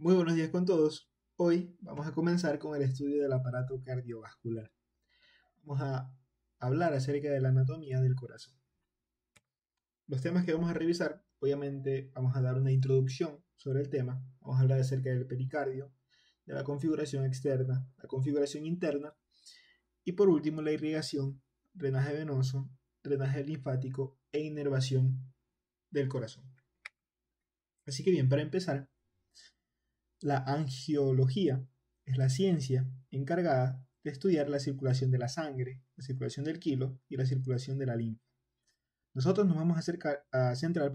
Muy buenos días con todos. Hoy vamos a comenzar con el estudio del aparato cardiovascular. Vamos a hablar acerca de la anatomía del corazón. Los temas que vamos a revisar, obviamente vamos a dar una introducción sobre el tema, vamos a hablar acerca del pericardio, de la configuración externa, la configuración interna y por último la irrigación, drenaje venoso, drenaje linfático e inervación del corazón. Así que bien, para empezar, la angiología es la ciencia encargada de estudiar la circulación de la sangre, la circulación del quilo y la circulación de la linfa. Nosotros nos vamos a centrar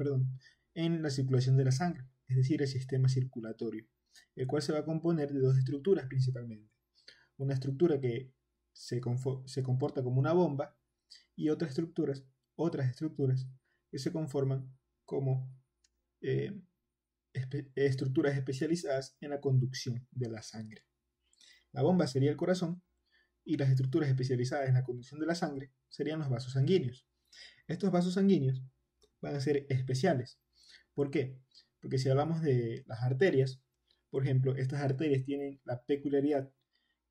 en la circulación de la sangre, es decir, el sistema circulatorio, el cual se va a componer de dos estructuras principalmente. Una estructura que se comporta como una bomba y otras estructuras que se conforman como estructuras especializadas en la conducción de la sangre. La bomba sería el corazón y las estructuras especializadas en la conducción de la sangre serían los vasos sanguíneos. Estos vasos sanguíneos van a ser especiales. ¿Por qué? Porque si hablamos de las arterias, por ejemplo, estas arterias tienen la peculiaridad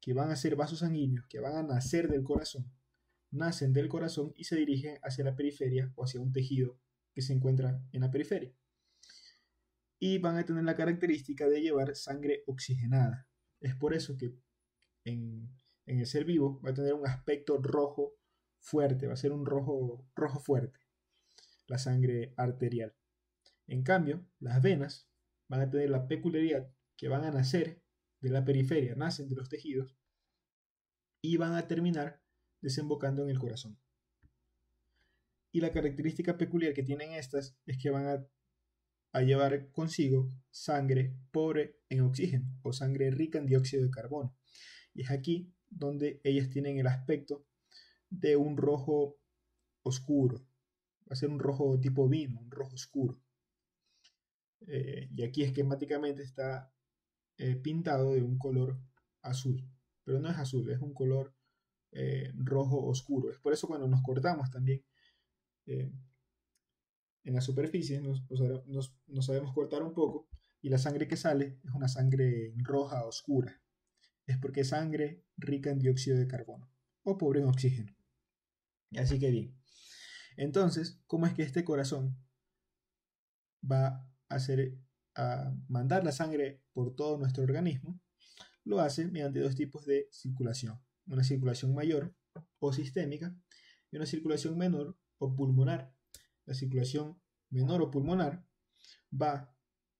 que van a ser vasos sanguíneos que van a nacer del corazón, nacen del corazón y se dirigen hacia la periferia o hacia un tejido que se encuentra en la periferia. Y van a tener la característica de llevar sangre oxigenada. Es por eso que en el ser vivo va a tener un aspecto rojo fuerte, va a ser un rojo fuerte, la sangre arterial. En cambio, las venas van a tener la peculiaridad que van a nacer de la periferia, nacen de los tejidos y van a terminar desembocando en el corazón. Y la característica peculiar que tienen estas es que van a llevar consigo sangre pobre en oxígeno o sangre rica en dióxido de carbono. Y es aquí donde ellas tienen el aspecto de un rojo oscuro. Va a ser un rojo tipo vino, un rojo oscuro. Y aquí esquemáticamente está pintado de un color azul. Pero no es azul, es un color rojo oscuro. Es por eso cuando nos cortamos también en la superficie nos sabemos cortar un poco y la sangre que sale es una sangre roja oscura. Es porque es sangre rica en dióxido de carbono o pobre en oxígeno. Así que bien. Entonces, ¿cómo es que este corazón va a mandar la sangre por todo nuestro organismo? Lo hace mediante dos tipos de circulación. Una circulación mayor o sistémica y una circulación menor o pulmonar. La circulación menor o pulmonar va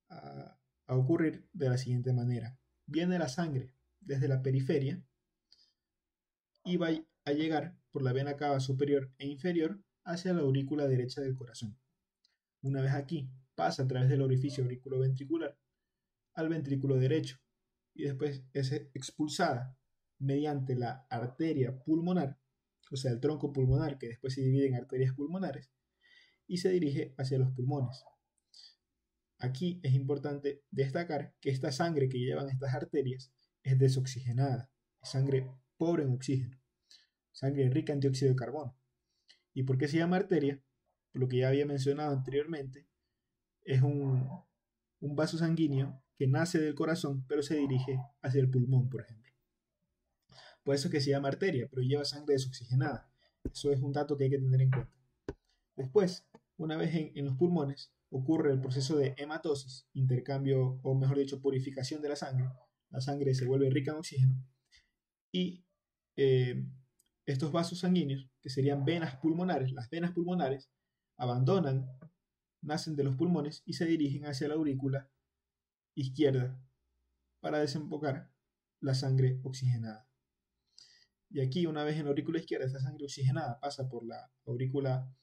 a ocurrir de la siguiente manera. Viene la sangre desde la periferia y va a llegar por la vena cava superior e inferior hacia la aurícula derecha del corazón. Una vez aquí, pasa a través del orificio auriculoventricular al ventrículo derecho y después es expulsada mediante la arteria pulmonar, o sea, el tronco pulmonar que después se divide en arterias pulmonares y se dirige hacia los pulmones. Aquí es importante destacar que esta sangre que llevan estas arterias es desoxigenada, es sangre pobre en oxígeno, sangre rica en dióxido de carbono. ¿Y por qué se llama arteria? Por lo que ya había mencionado anteriormente, es un vaso sanguíneo que nace del corazón pero se dirige hacia el pulmón, por ejemplo. Por eso es que se llama arteria, pero lleva sangre desoxigenada. Eso es un dato que hay que tener en cuenta. Después, una vez en los pulmones, ocurre el proceso de hematosis, intercambio, o mejor dicho, purificación de la sangre. La sangre se vuelve rica en oxígeno y estos vasos sanguíneos, que serían venas pulmonares, las venas pulmonares, nacen de los pulmones y se dirigen hacia la aurícula izquierda para desembocar la sangre oxigenada. Y aquí, una vez en la aurícula izquierda, esta sangre oxigenada pasa por la aurícula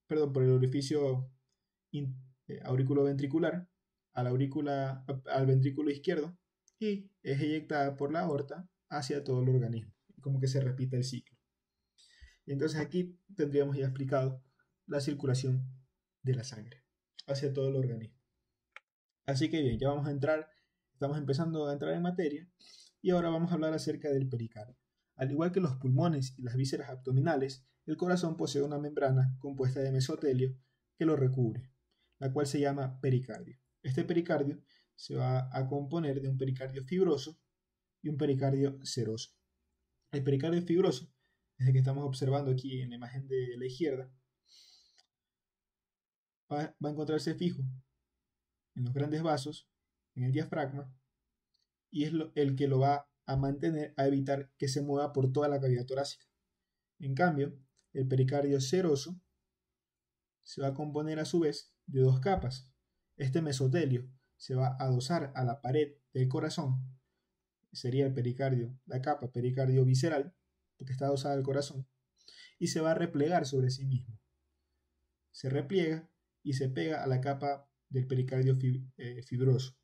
por el orificio auriculoventricular al ventrículo izquierdo y es eyectada por la aorta hacia todo el organismo, como que se repite el ciclo. Y entonces aquí tendríamos ya explicado la circulación de la sangre hacia todo el organismo. Así que bien, ya estamos empezando a entrar en materia y ahora vamos a hablar acerca del pericardio. Al igual que los pulmones y las vísceras abdominales, el corazón posee una membrana compuesta de mesotelio que lo recubre, la cual se llama pericardio. Este pericardio se va a componer de un pericardio fibroso y un pericardio seroso. El pericardio fibroso es el que estamos observando aquí en la imagen de la izquierda. Va a encontrarse fijo en los grandes vasos, en el diafragma, y es el que lo va a mantener, a evitar que se mueva por toda la cavidad torácica. En cambio, el pericardio seroso se va a componer a su vez de dos capas. Este mesotelio se va a adosar a la pared del corazón, sería el pericardio, la capa pericardio visceral, porque está adosada al corazón, y se va a replegar sobre sí mismo. Se repliega y se pega a la capa del pericardio fibroso,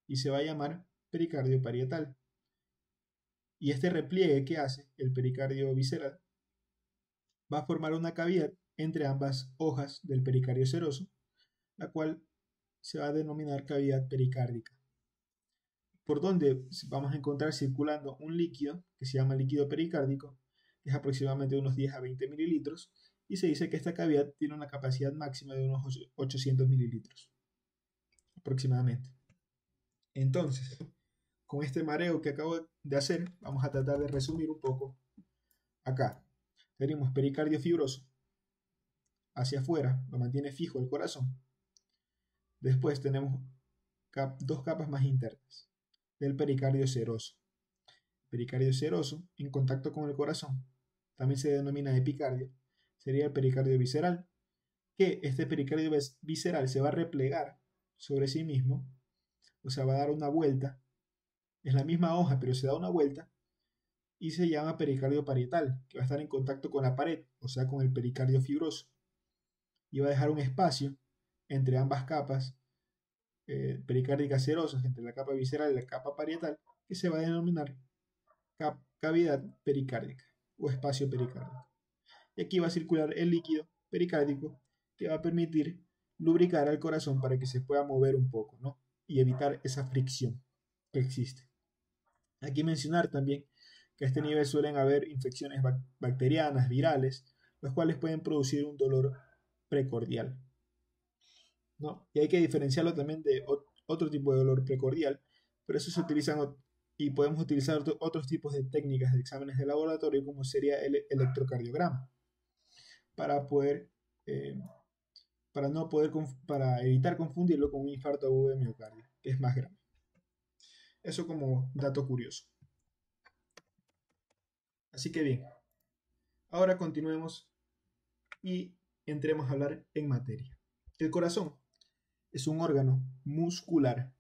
y se va a llamar pericardio parietal. Y este repliegue que hace el pericardio visceral va a formar una cavidad entre ambas hojas del pericardio seroso, la cual se va a denominar cavidad pericárdica, por donde vamos a encontrar circulando un líquido que se llama líquido pericárdico, que es aproximadamente de unos 10 a 20 mililitros, y se dice que esta cavidad tiene una capacidad máxima de unos 800 mililitros aproximadamente. Entonces, con este mareo que acabo de hacer, vamos a tratar de resumir un poco. Acá tenemos pericardio fibroso, hacia afuera lo mantiene fijo el corazón. Después tenemos dos capas más internas del pericardio seroso. Pericardio seroso, en contacto con el corazón, también se denomina epicardio, sería el pericardio visceral, que este pericardio visceral se va a replegar sobre sí mismo, o sea, va a dar una vuelta, es la misma hoja, pero se da una vuelta, y se llama pericardio parietal, que va a estar en contacto con la pared, o sea, con el pericardio fibroso, y va a dejar un espacio entre ambas capas pericárdicas serosas, entre la capa visceral y la capa parietal, que se va a denominar cavidad pericárdica o espacio pericárdico. Y aquí va a circular el líquido pericárdico que va a permitir lubricar al corazón para que se pueda mover un poco, ¿no? Y evitar esa fricción que existe. Aquí mencionar también que a este nivel suelen haber infecciones bacterianas, virales, los cuales pueden producir un dolor precordial, ¿no? Y hay que diferenciarlo también de otro tipo de dolor precordial, pero eso se utilizan y podemos utilizar otros tipos de técnicas de exámenes de laboratorio, como sería el electrocardiograma, para poder para evitar confundirlo con un infarto agudo de miocardio, que es más grave. Eso como dato curioso. Así que bien, ahora continuemos y entremos a hablar en materia. El corazón es un órgano muscular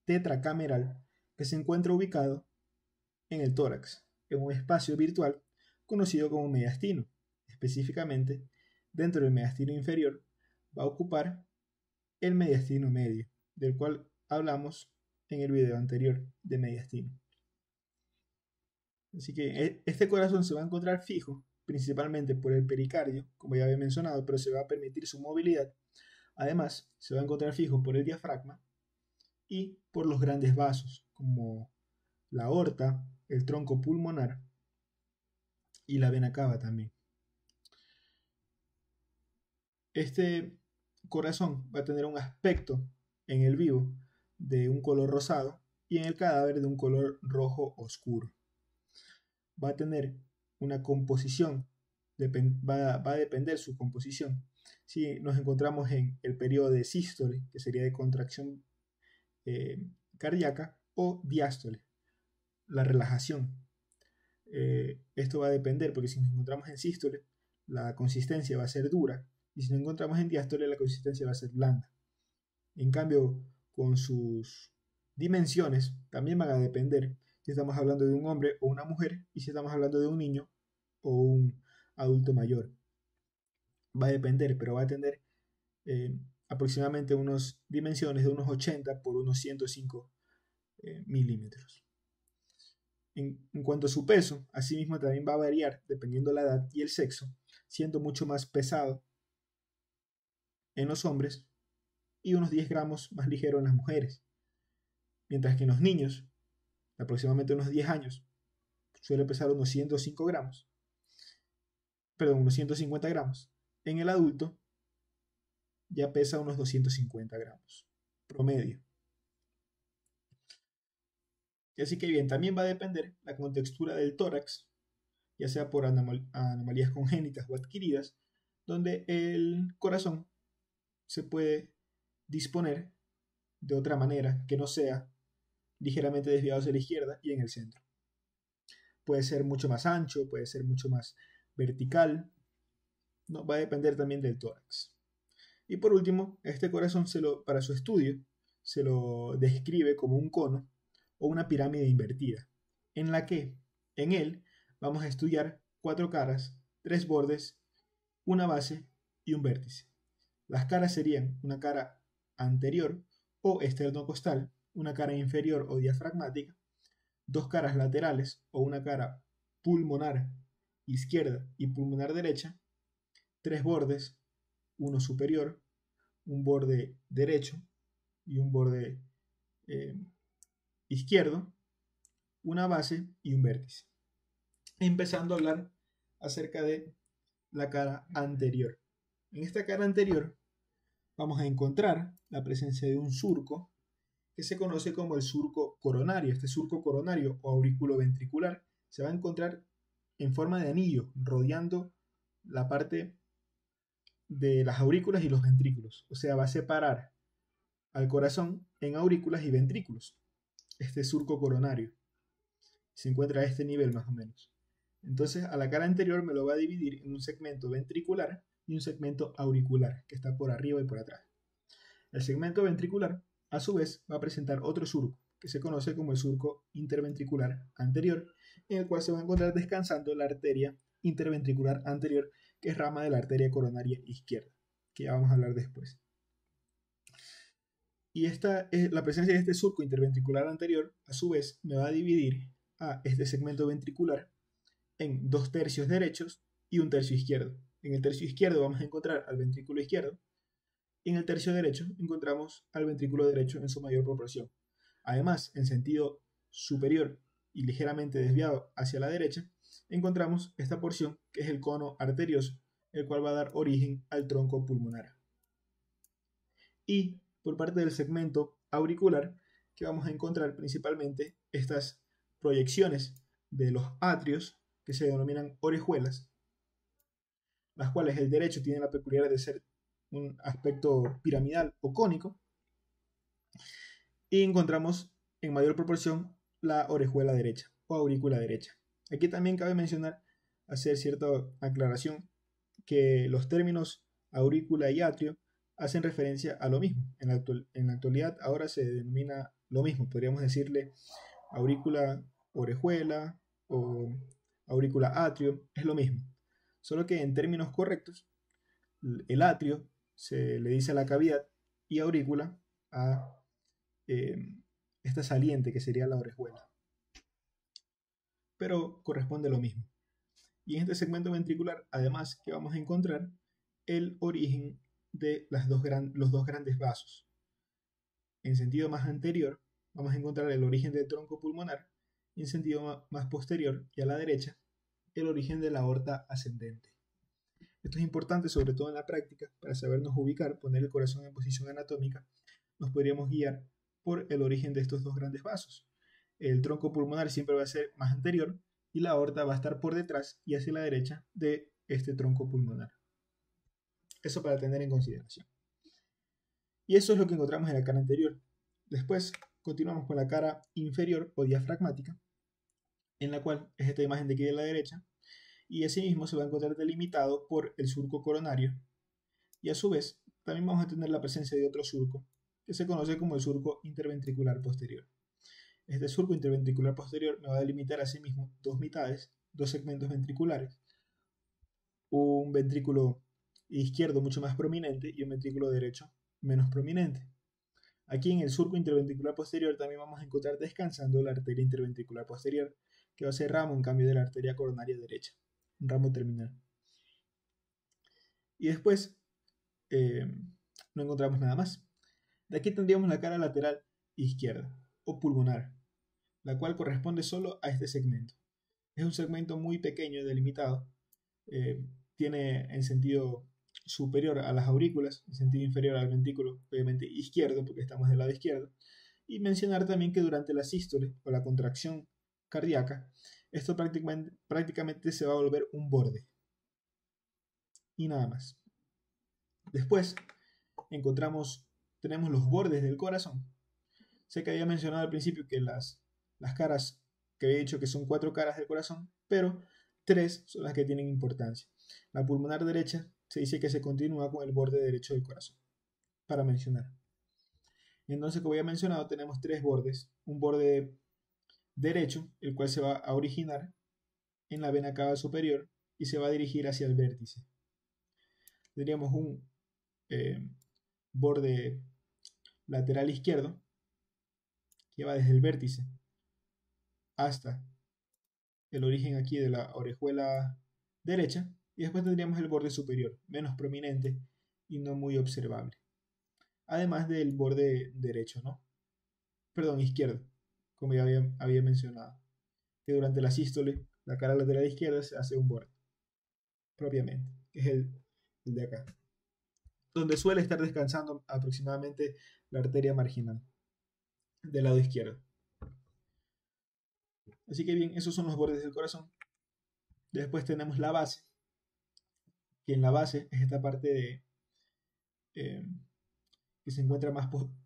tetracameral que se encuentra ubicado en el tórax, en un espacio virtual conocido como mediastino. Específicamente, dentro del mediastino inferior va a ocupar el mediastino medio, del cual hablamos en el video anterior de mediastino. Así que este corazón se va a encontrar fijo principalmente por el pericardio, como ya había mencionado, pero se va a permitir su movilidad. Además, se va a encontrar fijo por el diafragma y por los grandes vasos, como la aorta, el tronco pulmonar y la vena cava también. Este corazón va a tener un aspecto en el vivo de un color rosado y en el cadáver de un color rojo oscuro. Va a tener una composición, va a depender su composición. Si nos encontramos en el periodo de sístole, que sería de contracción cardíaca, o diástole, la relajación. Esto va a depender, porque si nos encontramos en sístole, la consistencia va a ser dura, y si nos encontramos en diástole, la consistencia va a ser blanda. En cambio, con sus dimensiones también van a depender si estamos hablando de un hombre o una mujer y si estamos hablando de un niño o un adulto mayor. Va a depender, pero va a tener aproximadamente unas dimensiones de unos 80 por unos 105 milímetros. En cuanto a su peso, asimismo también va a variar dependiendo la edad y el sexo, siendo mucho más pesado en los hombres y unos 10 gramos más ligero en las mujeres. Mientras que en los niños, de aproximadamente unos 10 años, suele pesar unos 105 gramos, perdón, unos 150 gramos. En el adulto ya pesa unos 250 gramos, promedio. Y así que bien, también va a depender la contextura del tórax, ya sea por anomalías congénitas o adquiridas, donde el corazón se puede disponer de otra manera que no sea ligeramente desviado hacia la izquierda y en el centro. Puede ser mucho más ancho, puede ser mucho más vertical, no, va a depender también del tórax. Y por último, este corazón para su estudio se lo describe como un cono o una pirámide invertida, en la que en él vamos a estudiar 4 caras, 3 bordes, una base y un vértice. Las caras serían una cara anterior o esternocostal, una cara inferior o diafragmática, 2 caras laterales o una cara pulmonar izquierda y pulmonar derecha, 3 bordes, uno superior, un borde derecho y un borde eh, izquierdo, una base y un vértice. Empezando a hablar acerca de la cara anterior. En esta cara anterior vamos a encontrar la presencia de un surco que se conoce como el surco coronario. Este surco coronario o aurículo ventricular se va a encontrar en forma de anillo, rodeando la parte de las aurículas y los ventrículos. O sea, va a separar al corazón en aurículas y ventrículos. Este surco coronario se encuentra a este nivel más o menos. Entonces, a la cara anterior me lo va a dividir en un segmento ventricular y un segmento auricular, que está por arriba y por atrás. El segmento ventricular, a su vez, va a presentar otro surco, que se conoce como el surco interventricular anterior, en el cual se va a encontrar descansando la arteria interventricular anterior, que es rama de la arteria coronaria izquierda, que ya vamos a hablar después. Y la presencia de este surco interventricular anterior, a su vez, me va a dividir a este segmento ventricular en 2 tercios derechos y un tercio izquierdo. En el tercio izquierdo vamos a encontrar al ventrículo izquierdo y en el tercio derecho encontramos al ventrículo derecho en su mayor proporción. Además, en sentido superior y ligeramente desviado hacia la derecha, encontramos esta porción que es el cono arterioso, el cual va a dar origen al tronco pulmonar. Y por parte del segmento auricular, que vamos a encontrar principalmente estas proyecciones de los atrios, que se denominan orejuelas, las cuales el derecho tiene la peculiaridad de ser un aspecto piramidal o cónico, y encontramos en mayor proporción la orejuela derecha o aurícula derecha. Aquí también cabe mencionar, hacer cierta aclaración, que los términos aurícula y atrio hacen referencia a lo mismo. En la actualidad ahora se denomina lo mismo, podríamos decirle aurícula orejuela o aurícula atrio, es lo mismo. Solo que en términos correctos, el atrio se le dice a la cavidad y aurícula a esta saliente que sería la orejuela. Pero corresponde a lo mismo. Y en este segmento ventricular, además, que vamos a encontrar el origen de los dos grandes vasos. En sentido más anterior, vamos a encontrar el origen del tronco pulmonar y en sentido más posterior y a la derecha, el origen de la aorta ascendente. Esto es importante, sobre todo en la práctica, para sabernos ubicar, poner el corazón en posición anatómica, nos podríamos guiar por el origen de estos dos grandes vasos. El tronco pulmonar siempre va a ser más anterior y la aorta va a estar por detrás y hacia la derecha de este tronco pulmonar. Eso para tener en consideración. Y eso es lo que encontramos en la cara anterior. Después continuamos con la cara inferior o diafragmática, en la cual es esta imagen de aquí de la derecha, y asimismo se va a encontrar delimitado por el surco coronario, y a su vez también vamos a tener la presencia de otro surco, que se conoce como el surco interventricular posterior. Este surco interventricular posterior me va a delimitar asimismo 2 mitades, 2 segmentos ventriculares, un ventrículo izquierdo mucho más prominente y un ventrículo derecho menos prominente. Aquí en el surco interventricular posterior también vamos a encontrar descansando la arteria interventricular posterior, que va a ser ramo en cambio de la arteria coronaria derecha, un ramo terminal. Y después no encontramos nada más. De aquí tendríamos la cara lateral izquierda o pulmonar, la cual corresponde solo a este segmento. Es un segmento muy pequeño y delimitado. Tiene en sentido superior a las aurículas, en sentido inferior al ventrículo, obviamente izquierdo, porque estamos del lado izquierdo, Y mencionar también que durante la sístole o la contracción cardíaca, esto prácticamente se va a volver un borde. Y nada más. Después tenemos los bordes del corazón. Sé que había mencionado al principio que las caras, que había dicho que son 4 caras del corazón, pero 3 son las que tienen importancia. La pulmonar derecha se dice que se continúa con el borde derecho del corazón, para mencionar. Entonces, como ya he mencionado, tenemos 3 bordes. Un borde derecho, el cual se va a originar en la vena cava superior y se va a dirigir hacia el vértice. Tendríamos un borde lateral izquierdo que va desde el vértice hasta el origen aquí de la orejuela derecha, y después tendríamos el borde superior, menos prominente y no muy observable. Además del borde derecho, ¿no? Perdón, izquierdo, como ya había mencionado, que durante la sístole, la cara lateral izquierda se hace un borde, propiamente, que es el de acá, donde suele estar descansando aproximadamente la arteria marginal del lado izquierdo. Así que bien, esos son los bordes del corazón. Después tenemos la base, que en la base es esta parte que se encuentra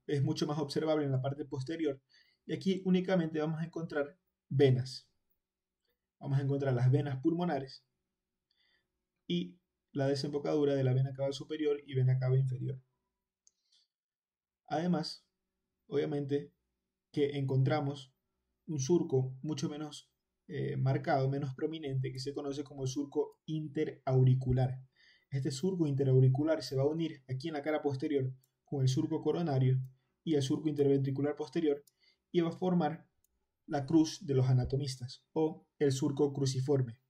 es mucho más observable en la parte posterior. Y aquí únicamente vamos a encontrar venas. Vamos a encontrar las venas pulmonares y la desembocadura de la vena cava superior y vena cava inferior. Además, obviamente, que encontramos un surco mucho menos marcado, menos prominente, que se conoce como el surco interauricular. Este surco interauricular se va a unir aquí en la cara posterior con el surco coronario y el surco interventricular posterior y va a formar la cruz de los anatomistas o el surco cruciforme.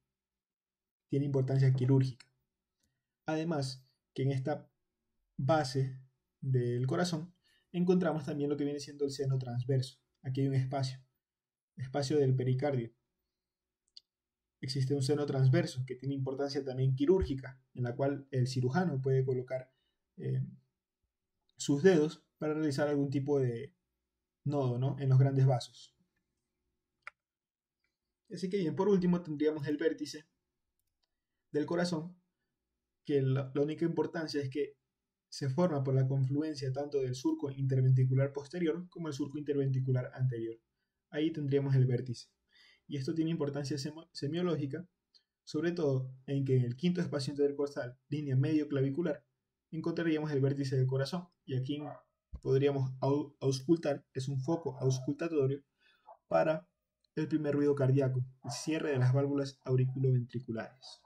Tiene importancia quirúrgica. Además, que en esta base del corazón encontramos también lo que viene siendo el seno transverso. Aquí hay un espacio del pericardio. Existe un seno transverso que tiene importancia también quirúrgica, en la cual el cirujano puede colocar sus dedos para realizar algún tipo de nodo, ¿no?, en los grandes vasos. Así que bien, por último tendríamos el vértice del corazón, que la única importancia es que se forma por la confluencia tanto del surco interventricular posterior como el surco interventricular anterior. Ahí tendríamos el vértice. Y esto tiene importancia semiológica, sobre todo en que en el quinto espacio intercostal, línea medio clavicular, encontraríamos el vértice del corazón. Y aquí podríamos auscultar, es un foco auscultatorio para el primer ruido cardíaco, el cierre de las válvulas auriculoventriculares.